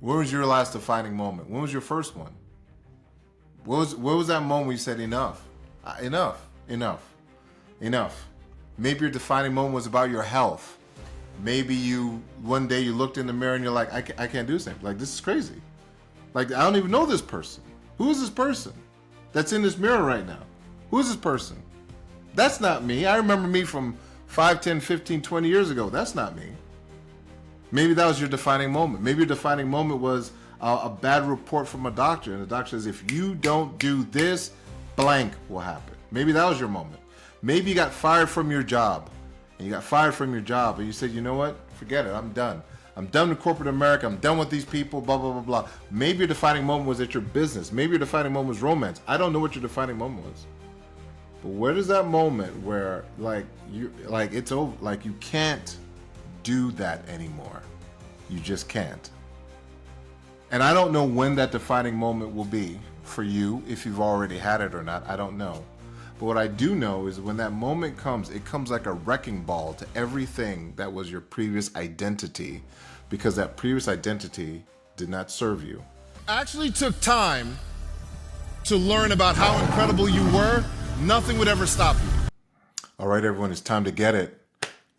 When was your last defining moment? When was your first one? What was that moment where you said enough? Enough. Enough. Enough. Maybe your defining moment was about your health. Maybe one day you looked in the mirror and you're like, I can't do this thing. Like, this is crazy. Like, I don't even know this person. Who is this person that's in this mirror right now? Who is this person? That's not me. I remember me from 5, 10, 15, 20 years ago. That's not me. Maybe that was your defining moment. Maybe your defining moment was a bad report from a doctor. And the doctor says, if you don't do this, blank will happen. Maybe that was your moment. Maybe you got fired from your job. And you got fired from your job. And you said, you know what? Forget it. I'm done. I'm done with corporate America. I'm done with these people, blah, blah, blah, blah. Maybe your defining moment was at your business. Maybe your defining moment was romance. I don't know what your defining moment was. But where does that moment where it's over, like you can't do that anymore. You just can't. And I don't know when that defining moment will be for you, if you've already had it or not. I don't know. But what I do know is when that moment comes, it comes like a wrecking ball to everything that was your previous identity, because that previous identity did not serve you. I actually took time to learn about how incredible you were. Nothing would ever stop you. All right, everyone, it's time to get it.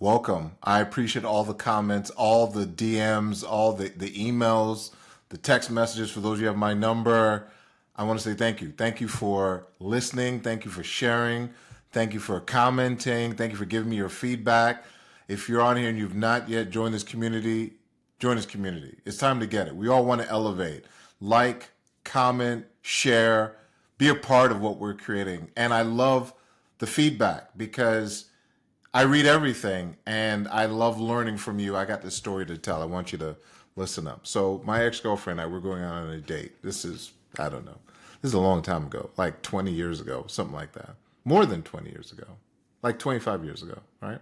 Welcome. I appreciate all the comments, all the DMs, all the emails, the text messages. For those of you who have my number, I want to say thank you. Thank you for listening. Thank you for sharing. Thank you for commenting. Thank you for giving me your feedback. If you're on here and you've not yet joined this community, join this community. It's time to get it. We all want to elevate. Like, comment, share, be a part of what we're creating. And I love the feedback because I read everything and I love learning from you. I got this story to tell. I want you to listen up. So my ex-girlfriend and I, we're going on a date. This is, I don't know. This is a long time ago, like 20 years ago, something like that. More than 20 years ago, like 25 years ago, right?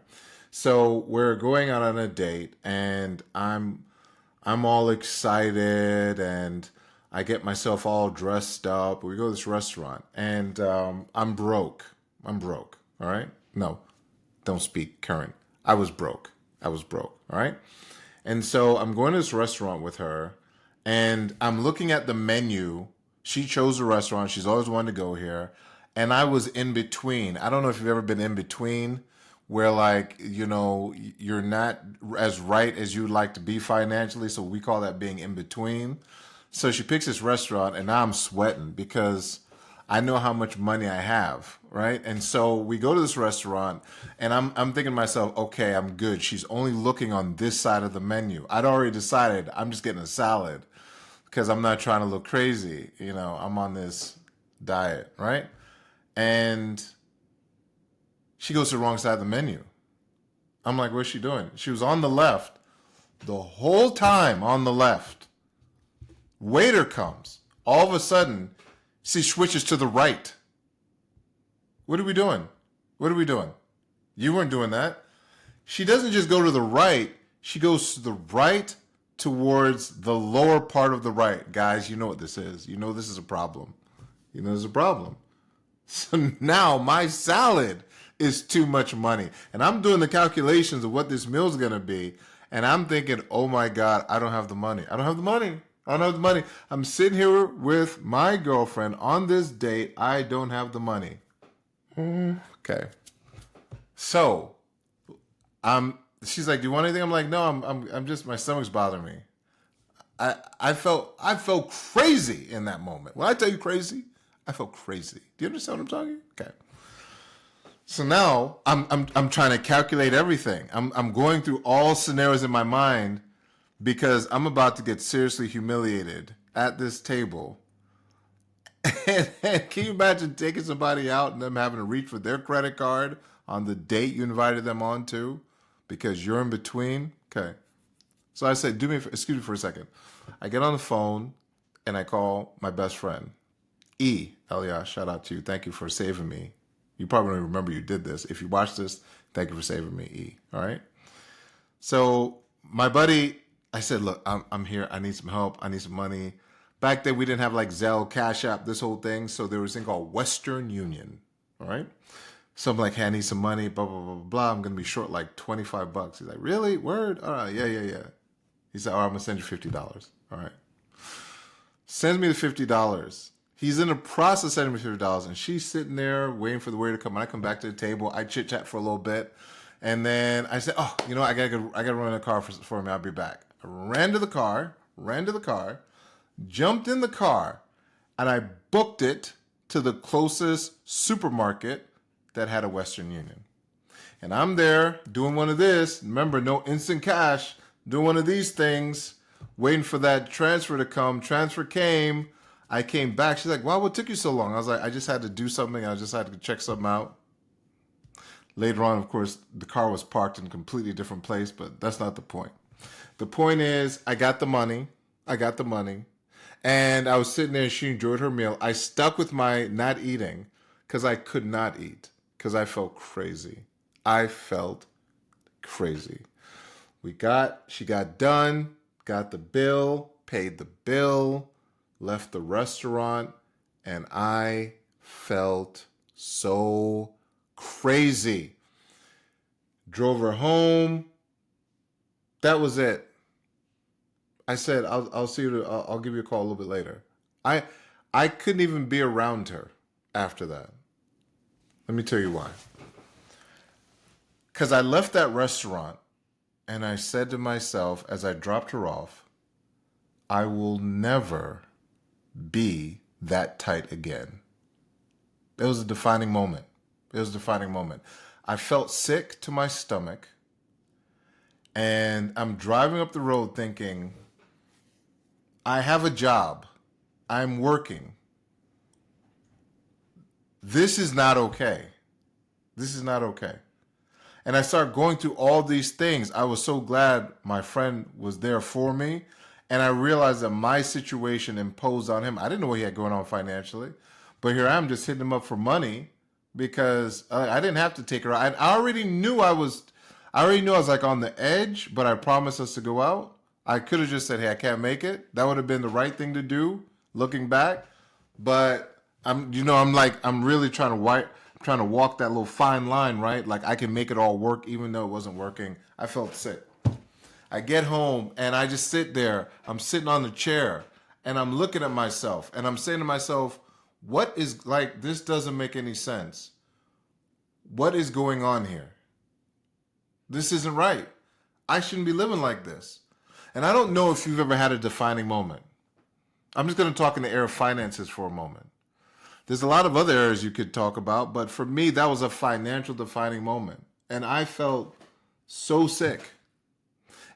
So we're going out on a date and I'm all excited and I get myself all dressed up. We go to this restaurant and I'm broke. All right? No, don't speak current. I was broke. All right? And so I'm going to this restaurant with her and I'm looking at the menu. She chose a restaurant. She's always wanted to go here. And I was in between. I don't know if you've ever been in between where you're not as right as you'd like to be financially. So we call that being in between. So she picks this restaurant and now I'm sweating because I know how much money I have, right? And so we go to this restaurant and I'm thinking to myself, okay, I'm good. She's only looking on this side of the menu. I'd already decided I'm just getting a salad because I'm not trying to look crazy. I'm on this diet, right? And she goes to the wrong side of the menu. I'm like, what's she doing? She was on the left the whole time, on the left. Waiter comes. All of a sudden, she switches to the right. What are we doing? You weren't doing that. She doesn't just go to the right. She goes to the right towards the lower part of the right. Guys, you know what this is. You know this is a problem. So now my salad is too much money. And I'm doing the calculations of what this meal is going to be. And I'm thinking, oh my God, I don't have the money. I'm sitting here with my girlfriend on this date. I don't have the money. Okay. So she's like, do you want anything? I'm like, no, I'm just, my stomach's bothering me. I felt crazy in that moment. When I tell you crazy, I felt crazy. Do you understand what I'm talking? Okay. So now I'm trying to calculate everything. I'm going through all scenarios in my mind because I'm about to get seriously humiliated at this table. And can you imagine taking somebody out and them having to reach for their credit card on the date you invited them on to because you're in between? Okay. So I said, excuse me for a second. I get on the phone and I call my best friend. Elias, shout out to you. Thank you for saving me. You probably don't remember you did this. If you watch this, thank you for saving me, E. All right? So my buddy, I said, look, I'm here. I need some help. I need some money. Back then, we didn't have like Zelle, Cash App, this whole thing. So there was a thing called Western Union. All right? So I'm like, hey, I need some money, blah, blah, blah, blah. I'm going to be short like $25. He's like, really? Word? All right. Yeah. He said, all right, I'm going to send you $50. All right. sends me the $50. He's in the process of sending me $50, and she's sitting there waiting for the waiter to come. When I come back to the table, I chit chat for a little bit, and then I said, "Oh, I gotta run in the car for a minute. I'll be back." I ran to the car, jumped in the car, and I booked it to the closest supermarket that had a Western Union. And I'm there doing one of this. Remember, no instant cash. Doing one of these things, waiting for that transfer to come. Transfer came. I came back. She's like, "Wow, what took you so long?" I was like, "I just had to do something. I just had to check something out." Later on, of course, the car was parked in a completely different place, but that's not the point. The point is, I got the money. And I was sitting there and she enjoyed her meal. I stuck with my not eating because I could not eat because I felt crazy. She got done, got the bill, paid the bill, left the restaurant, and I felt so crazy. Drove her home. That was it. I said, I'll see you. I'll give you a call a little bit later. I couldn't even be around her after that. Let me tell you why. Because I left that restaurant and I said to myself as I dropped her off, I will never be that tight again. It was a defining moment. I felt sick to my stomach, and I'm driving up the road thinking, I have a job. I'm working. This is not okay. And I started going through all these things. I was so glad my friend was there for me. And I realized that my situation imposed on him. I didn't know what he had going on financially. But here I am just hitting him up for money because I didn't have to take her out. I already knew I was like on the edge, but I promised us to go out. I could have just said, "Hey, I can't make it." That would have been the right thing to do looking back. But I'm really trying to walk that little fine line, right? Like I can make it all work even though it wasn't working. I felt sick. I get home and I just sit there. I'm sitting on the chair and I'm looking at myself and I'm saying to myself, what is like, this doesn't make any sense. What is going on here? This isn't right. I shouldn't be living like this. And I don't know if you've ever had a defining moment. I'm just going to talk in the area of finances for a moment. There's a lot of other areas you could talk about, but for me, that was a financial defining moment. And I felt so sick.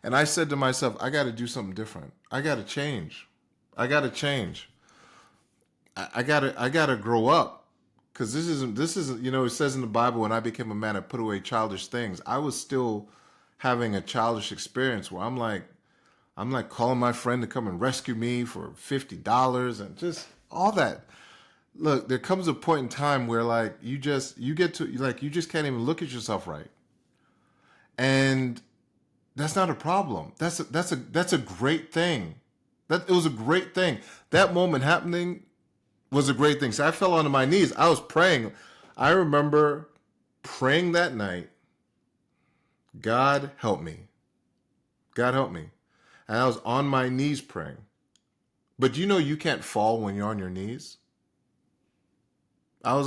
And I said to myself, I got to do something different. I got to change. I got to grow up. Because this isn't, it says in the Bible, when I became a man, I put away childish things. I was still having a childish experience where I'm like calling my friend to come and rescue me for $50 and just all that. Look, there comes a point in time where like you just can't even look at yourself right. And that's not a problem. That's a great thing. It was a great thing. That moment happening was a great thing. So I fell onto my knees. I was praying. I remember praying that night, God help me. God help me. And I was on my knees praying. But you can't fall when you're on your knees. I was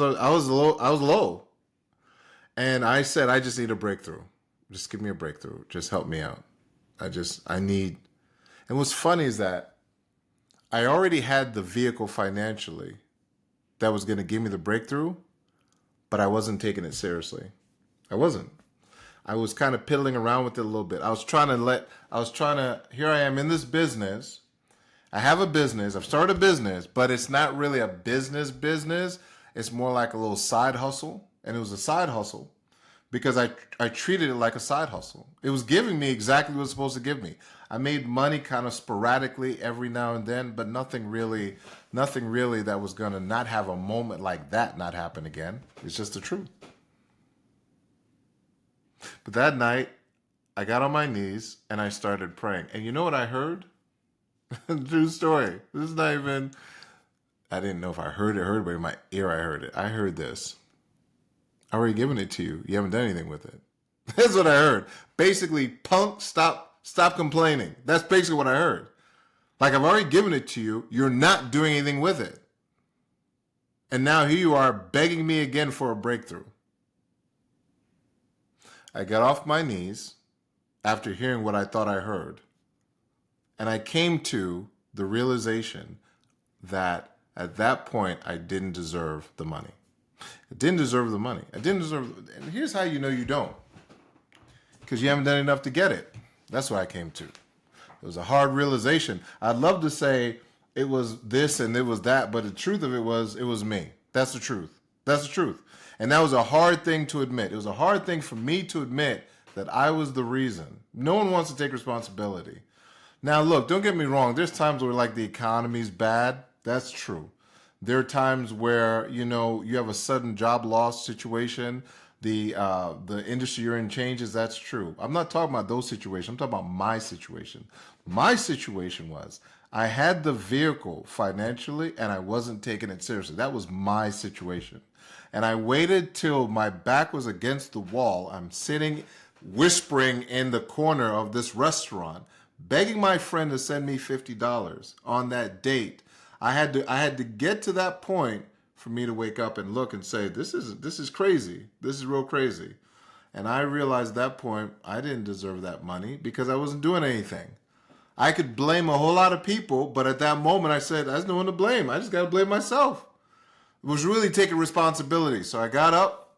low. And I said, I just need a breakthrough. Just give me a breakthrough. Just help me out. And what's funny is that I already had the vehicle financially that was going to give me the breakthrough, but I wasn't taking it seriously. I wasn't. I was kind of piddling around with it a little bit. Here I am in this business. I have a business. I've started a business, but it's not really a business. It's more like a little side hustle. And it was a side hustle because I treated it like a side hustle. It was giving me exactly what it was supposed to give me. I made money kind of sporadically every now and then, but nothing really that was going to not have a moment like that not happen again. It's just the truth. But that night, I got on my knees and I started praying. And you know what I heard? True story. This is not even, I didn't know if I heard it, but in my ear I heard it. I heard this. I already given it to you. You haven't done anything with it. That's what I heard. Basically, punk, stop complaining. That's basically what I heard. Like I've already given it to you. You're not doing anything with it. And now here you are begging me again for a breakthrough. I got off my knees after hearing what I thought I heard. And I came to the realization that at that point, I didn't deserve the money. I didn't deserve the money. I didn't deserve it. And here's how you know you don't. Because you haven't done enough to get it. That's what I came to. It was a hard realization. I'd love to say it was this and it was that, but the truth of it was me. That's the truth. That's the truth. And that was a hard thing to admit. It was a hard thing for me to admit that I was the reason. No one wants to take responsibility. Now, look, don't get me wrong. There's times where like the economy's bad. That's true. There are times where, you know, you have a sudden job loss situation. The industry you're in changes. That's true. I'm not talking about those situations. I'm talking about my situation. My situation was I had the vehicle financially and I wasn't taking it seriously. That was my situation. And I waited till my back was against the wall. I'm sitting whispering in the corner of this restaurant, begging my friend to send me $50 on that date. I had to get to that point for me to wake up and look and say, this is crazy. This is real crazy. And I realized at that point I didn't deserve that money because I wasn't doing anything. I could blame a whole lot of people, but at that moment I said, there's no one to blame. I just got to blame myself. It was really taking responsibility. So I got up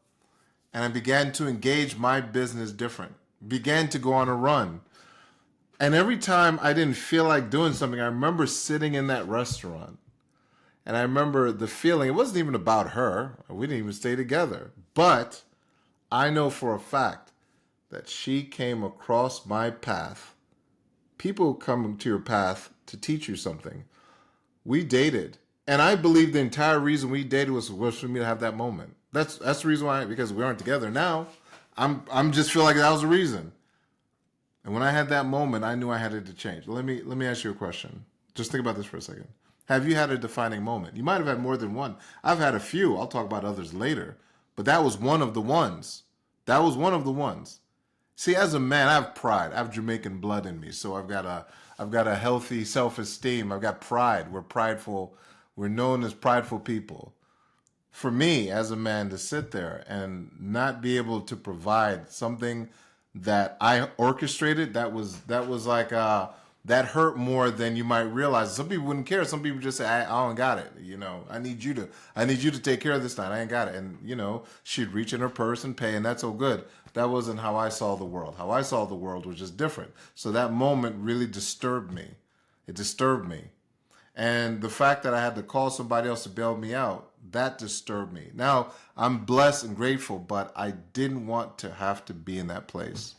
and I began to engage my business different, began to go on a run. And every time I didn't feel like doing something, I remember sitting in that restaurant. And I remember the feeling, it wasn't even about her. We didn't even stay together. But I know for a fact that she came across my path. People come to your path to teach you something. We dated. And I believe the entire reason we dated was for me to have that moment. That's the reason why, because we aren't together now. I'm just feel like that was the reason. And when I had that moment, I knew I had to change. Let me ask you a question. Just think about this for a second. Have you had a defining moment? You might have had more than one. I've had a few. I'll talk about others later. But that was one of the ones. That was one of the ones. See, as a man, I have pride. I have Jamaican blood in me. So I've got a healthy self-esteem. I've got pride. We're prideful. We're known as prideful people. For me, as a man, to sit there and not be able to provide something that I orchestrated, that was like that hurt more than you might realize. Some people wouldn't care. Some people just say, I don't got it. You know, I need you to take care of this time. I ain't got it. And you know, she'd reach in her purse and pay, and that's all good. That wasn't how I saw the world. How I saw the world was just different. So that moment really disturbed me. It disturbed me. And the fact that I had to call somebody else to bail me out, that disturbed me. Now, I'm blessed and grateful, but I didn't want to have to be in that place.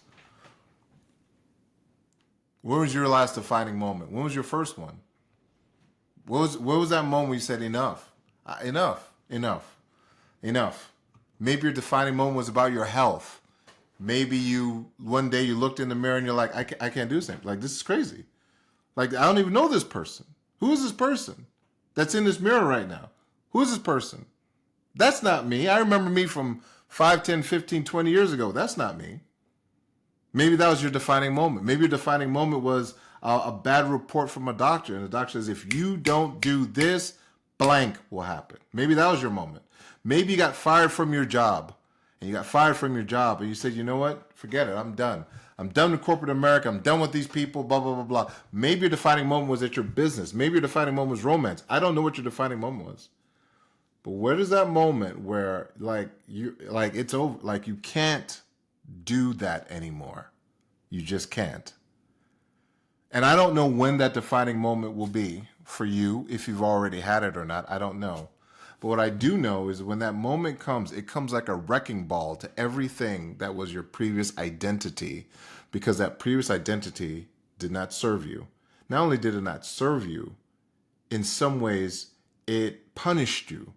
When was your last defining moment? When was your first one? What was that moment where you said enough? Enough. Maybe your defining moment was about your health. Maybe one day you looked in the mirror and you're like, I can't do something. Like, this is crazy. Like, I don't even know this person. Who is this person that's in this mirror right now? Who is this person? That's not me. I remember me from 5, 10, 15, 20 years ago. That's not me. Maybe that was your defining moment. Maybe your defining moment was a bad report from a doctor. And the doctor says, if you don't do this, blank will happen. Maybe that was your moment. Maybe you got fired from your job. And you got fired from your job. And you said, you know what? Forget it. I'm done. I'm done with corporate America. I'm done with these people, blah, blah, blah, blah. Maybe your defining moment was at your business. Maybe your defining moment was romance. I don't know what your defining moment was. But where does that moment where it's over, like you can't do that anymore. You just can't. And I don't know when that defining moment will be for you, if you've already had it or not. I don't know. But what I do know is when that moment comes, it comes like a wrecking ball to everything that was your previous identity, because that previous identity did not serve you. Not only did it not serve you, in some ways, it punished you.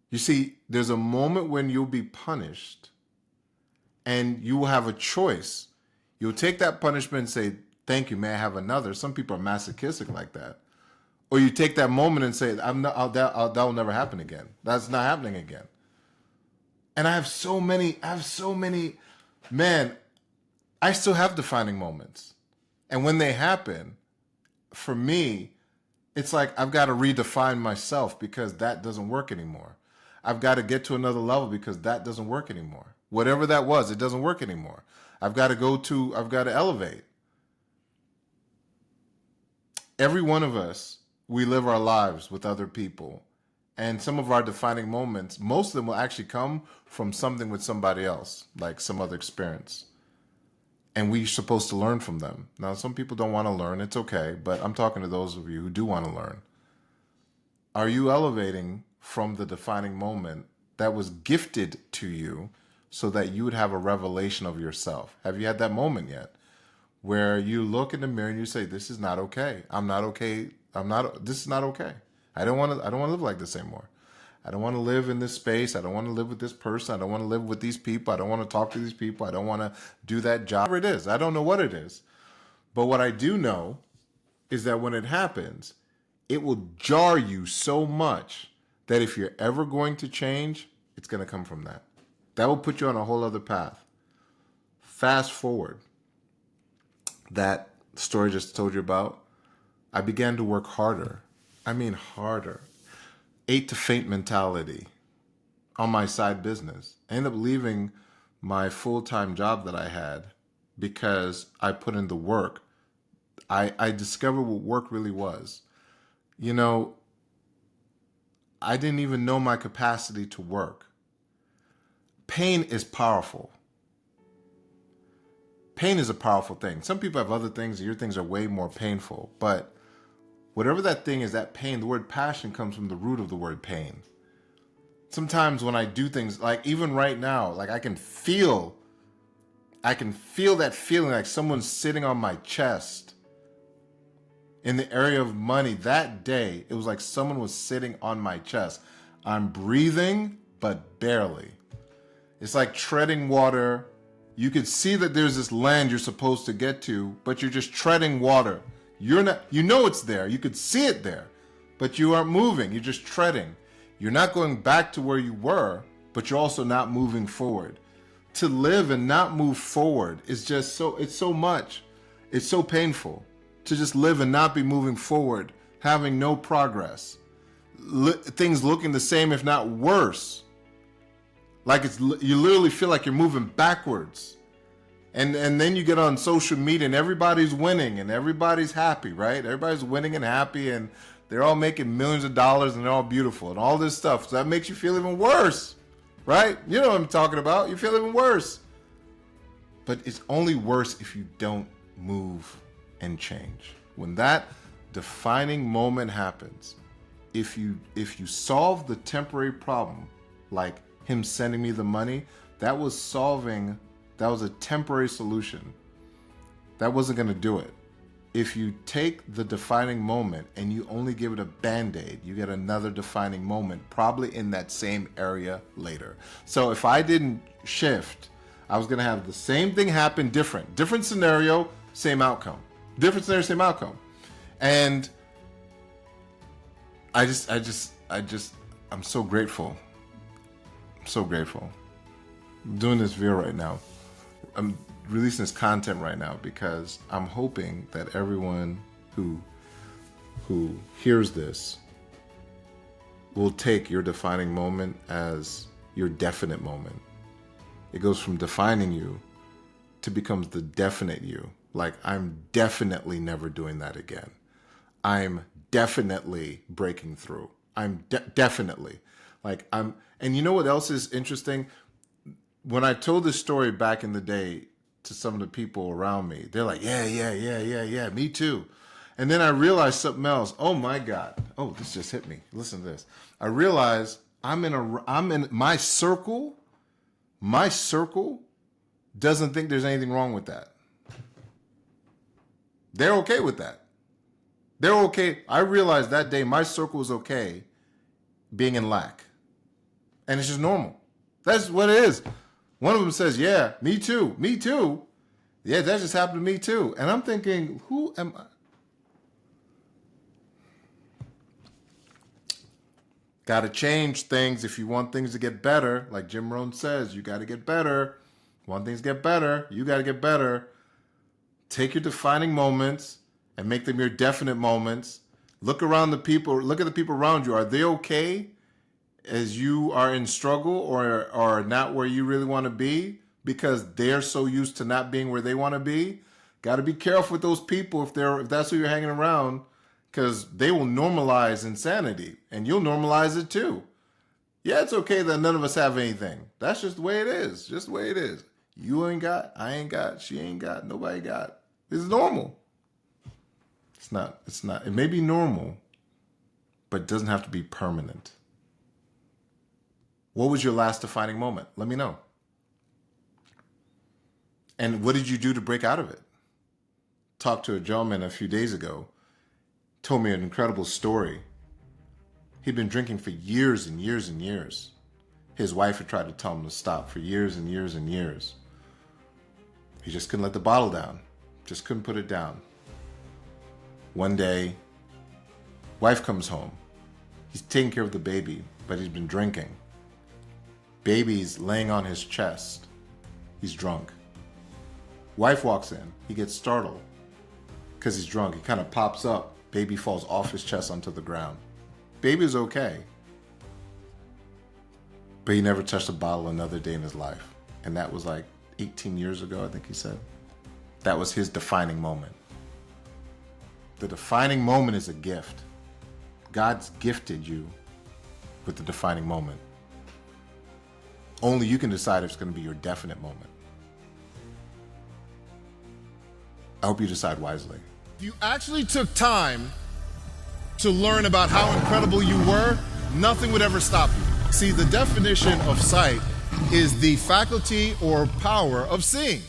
You see, there's a moment when you'll be punished and you will have a choice. You'll take that punishment and say, thank you, may I have another? Some people are masochistic like that. Or you take that moment and say, that will never happen again. That's not happening again. And I have so many, man, I still have defining moments. And when they happen, for me, it's like I've got to redefine myself because that doesn't work anymore. I've got to get to another level because that doesn't work anymore. Whatever that was, it doesn't work anymore. I've got to elevate. Every one of us, we live our lives with other people. And some of our defining moments, most of them will actually come from something with somebody else, like some other experience. And we're supposed to learn from them. Now, some people don't want to learn. It's okay. But I'm talking to those of you who do want to learn. Are you elevating from the defining moment that was gifted to you so that you would have a revelation of yourself? Have you had that moment yet where you look in the mirror and you say, this is not okay. I'm not okay. This is not okay. I don't want to live like this anymore. I don't want to live in this space. I don't want to live with this person. I don't want to live with these people. I don't want to talk to these people. I don't want to do that job. Whatever it is. I don't know what it is. But what I do know is that when it happens, it will jar you so much that if you're ever going to change, it's going to come from that. That will put you on a whole other path. Fast forward. That story I just told you about, I began to work harder. I mean harder. Ate to faint mentality on my side business. I ended up leaving my full-time job that I had because I put in the work. I discovered what work really was. You know, I didn't even know my capacity to work. Pain is powerful. Pain is a powerful thing. Some people have other things, and your things are way more painful. But whatever that thing is, that pain, the word passion comes from the root of the word pain. Sometimes when I do things, like even right now, like I can feel that feeling like someone's sitting on my chest. In the area of money, that day, it was like someone was sitting on my chest. I'm breathing, but barely. It's like treading water. You could see that there's this land you're supposed to get to, but you're just treading water. You're not, you know it's there. You could see it there, but you aren't moving. You're just treading. You're not going back to where you were, but you're also not moving forward. To live and not move forward is just it's so much. It's so painful to just live and not be moving forward, having no progress. Things looking the same, if not worse. Like you literally feel like you're moving backwards. And then you get on social media and everybody's winning and everybody's happy, right? Everybody's winning and happy and they're all making millions of dollars and they're all beautiful and all this stuff. So that makes you feel even worse, right? You know what I'm talking about. You feel even worse. But it's only worse if you don't move and change. When that defining moment happens, if you solve the temporary problem, like him sending me the money, that was a temporary solution. That wasn't going to do it. If you take the defining moment and you only give it a band-aid, you get another defining moment, probably in that same area later. So if I didn't shift, I was going to have the same thing happen, different scenario, same outcome. Different scenario, same outcome. And I'm so grateful. So grateful. I'm doing this video right now. I'm releasing this content right now because I'm hoping that everyone who hears this will take your defining moment as your definite moment. It goes from defining you to becomes the definite you. Like, I'm definitely never doing that again. I'm definitely breaking through. I'm definitely. And you know what else is interesting? When I told this story back in the day to some of the people around me, they're like, yeah, me too. And then I realized something else. Oh my God. Oh, this just hit me. Listen to this. I realized I'm in my circle. My circle doesn't think there's anything wrong with that. They're okay with that. They're okay. I realized that day my circle was okay being in lack. And it's just normal. That's what it is. One of them says, yeah, me too. Yeah, that just happened to me too. And I'm thinking, who am I? Got to change things if you want things to get better. Like Jim Rohn says, you got to get better. Want things to get better, you got to get better. Take your defining moments and make them your definite moments. Look around the people, look at the people around you. Are they okay as you are in struggle or not where you really want to be because they're so used to not being where they want to be? Got to be careful with those people if that's who you're hanging around, because they will normalize insanity and you'll normalize it too. Yeah, it's okay that none of us have anything. That's just the way it is. Just the way it is. You ain't got, I ain't got, she ain't got, nobody got. It's normal. It's not. It may be normal, but it doesn't have to be permanent. What was your last defining moment? Let me know. And what did you do to break out of it? Talked to a gentleman a few days ago, told me an incredible story. He'd been drinking for years and years and years. His wife had tried to tell him to stop for years and years and years. He just couldn't let the bottle down. Just couldn't put it down. One day, wife comes home. He's taking care of the baby, but he's been drinking. Baby's laying on his chest. He's drunk. Wife walks in. He gets startled because he's drunk. He kind of pops up. Baby falls off his chest onto the ground. Baby's okay. But he never touched a bottle another day in his life. And that was like 18 years ago, I think he said. That was his defining moment. The defining moment is a gift. God's gifted you with the defining moment. Only you can decide if it's going to be your definite moment. I hope you decide wisely. If you actually took time to learn about how incredible you were, nothing would ever stop you. See, the definition of sight is the faculty or power of seeing.